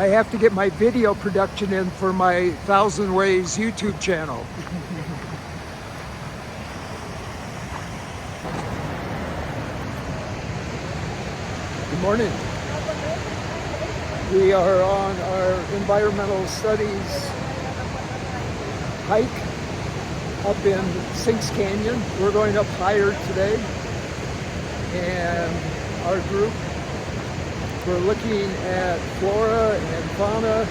I have to get my video production in for my 1,000 Ways YouTube channel. Good morning. We are on our environmental studies hike up in Sinks Canyon. We're going up higher today, and our group, we're looking at flora and fauna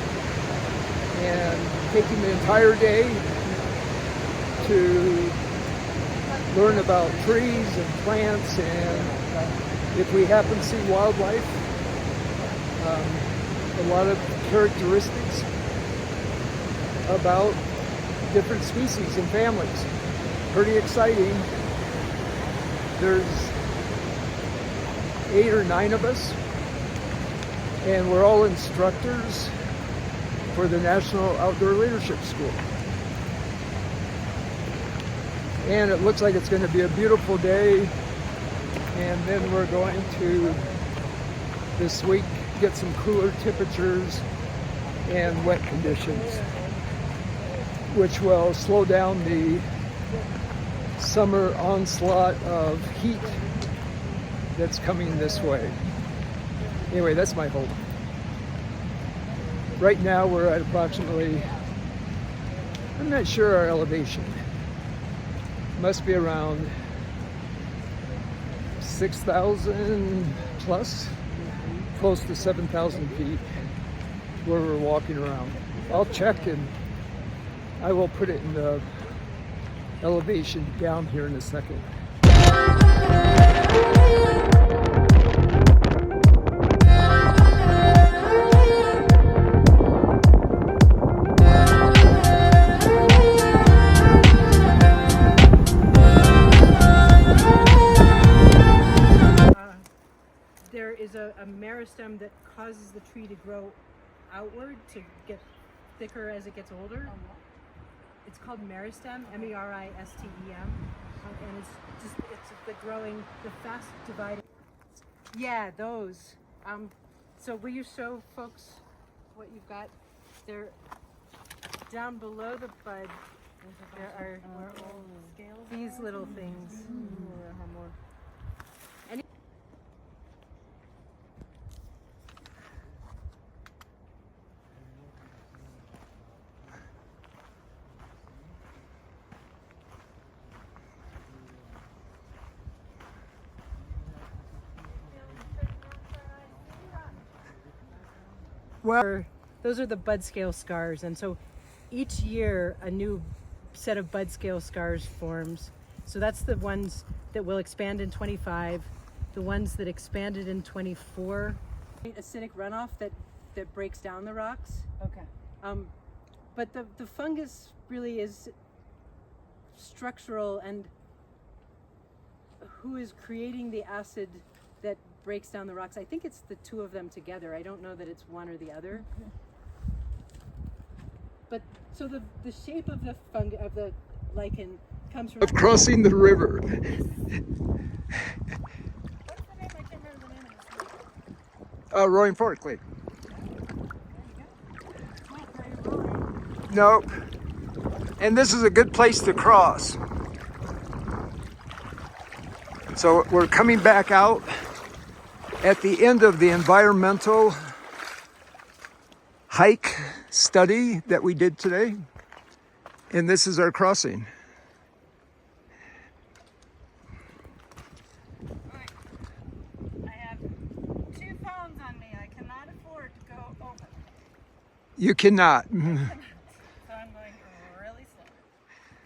and taking the entire day to learn about trees and plants, and if we happen to see wildlife, a lot of characteristics about different species and families. Pretty exciting. There's 8 or 9 of us, and we're all instructors for the National Outdoor Leadership School. And it looks like it's going to be a beautiful day, and then we're going to, this week, get some cooler temperatures and wet conditions, which will slow down the summer onslaught of heat that's coming this way. Anyway, that's my hope. Right now we're at approximately, I'm not sure our elevation, must be around 6,000 plus, close to 7,000 feet where we're walking around. I'll check and I will put it in the elevation down here in a second. There is a meristem that causes the tree to grow outward, to get thicker as it gets older. It's called meristem, M-E-R-I-S-T-E-M, and it's the growing, the fast dividing. Yeah, those. So will you show folks what you've got? They're down below the bud. There are these little things. Well, those are the bud scale scars, and so each year a new set of bud scale scars forms. So that's the ones that will expand in 25, the ones that expanded in 24. Acidic runoff that breaks down the rocks. Okay. But the fungus really is structural, and who is creating the acid that breaks down the rocks? I think it's the two of them together. I don't know that it's one or the other. Okay. But so the shape of the of the lichen comes from crossing the river. What's the name? I can't remember the name of this. Roaring Fork Lake. It's not very rolling. Nope. And this is a good place to cross. So we're coming back out at the end of the environmental hike study that we did today. And this is our crossing. Alright. I have 2 phones on me. I cannot afford to go over. You cannot. So I'm going really slow.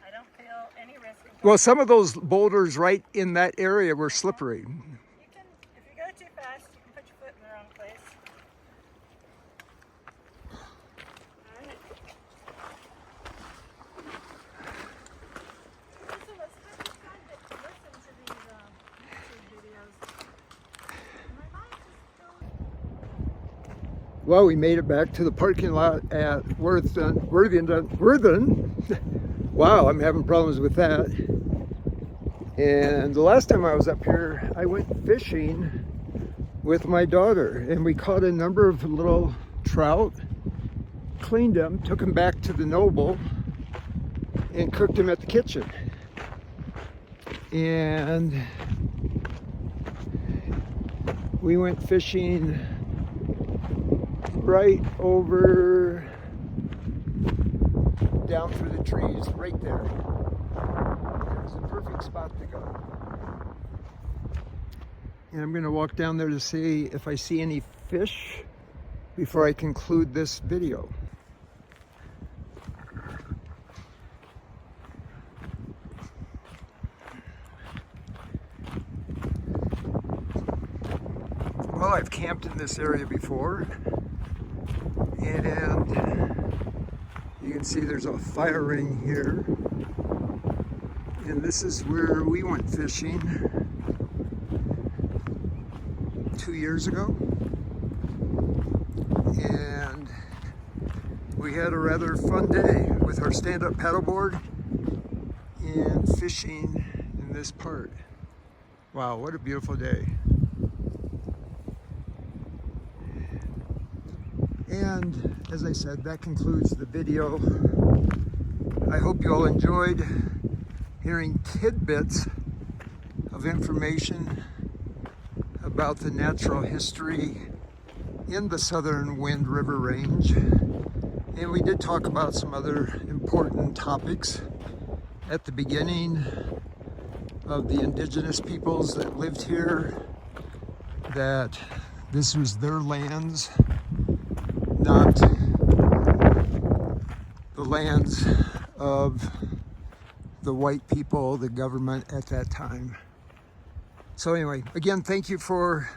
I don't feel any risk of going. Well, some of those boulders right in that area were slippery. You can, if you go too fast, you can put your foot in the wrong place. Alright. So it's pretty fun to listen to these YouTube videos. My mind just goes. Well, we made it back to the parking lot at Worthen. Wow, I'm having problems with that. And the last time I was up here, I went fishing with my daughter, and we caught a number of little trout, cleaned them, took them back to the Noble, and cooked them at the kitchen. And we went fishing right over down through the trees, right there. It was the perfect spot to go. And I'm going to walk down there to see if I see any fish before I conclude this video. Well, I've camped in this area before, and you can see there's a fire ring here, and this is where we went fishing 2 years ago, and we had a rather fun day with our stand-up paddleboard and fishing in this part. Wow, what a beautiful day. And as I said, that concludes the video. I hope you all enjoyed hearing tidbits of information about the natural history in the Southern Wind River Range. And we did talk about some other important topics at the beginning of the indigenous peoples that lived here, that this was their lands, not the lands of the white people, the government at that time. So anyway, again, thank you for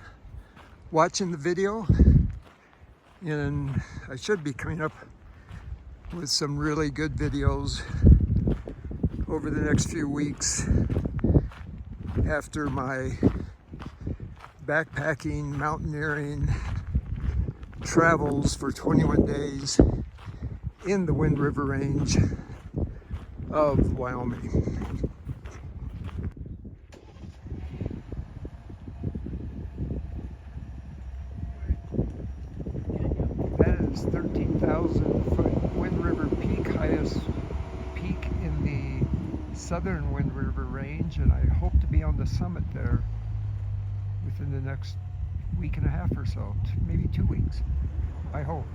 watching the video, and I should be coming up with some really good videos over the next few weeks after my backpacking, mountaineering travels for 21 days in the Wind River Range of Wyoming. That is 13,000 foot Wind River Peak, highest peak in the Southern Wind River Range, and I hope to be on the summit there within the next week and a half or so, maybe 2 weeks, I hope.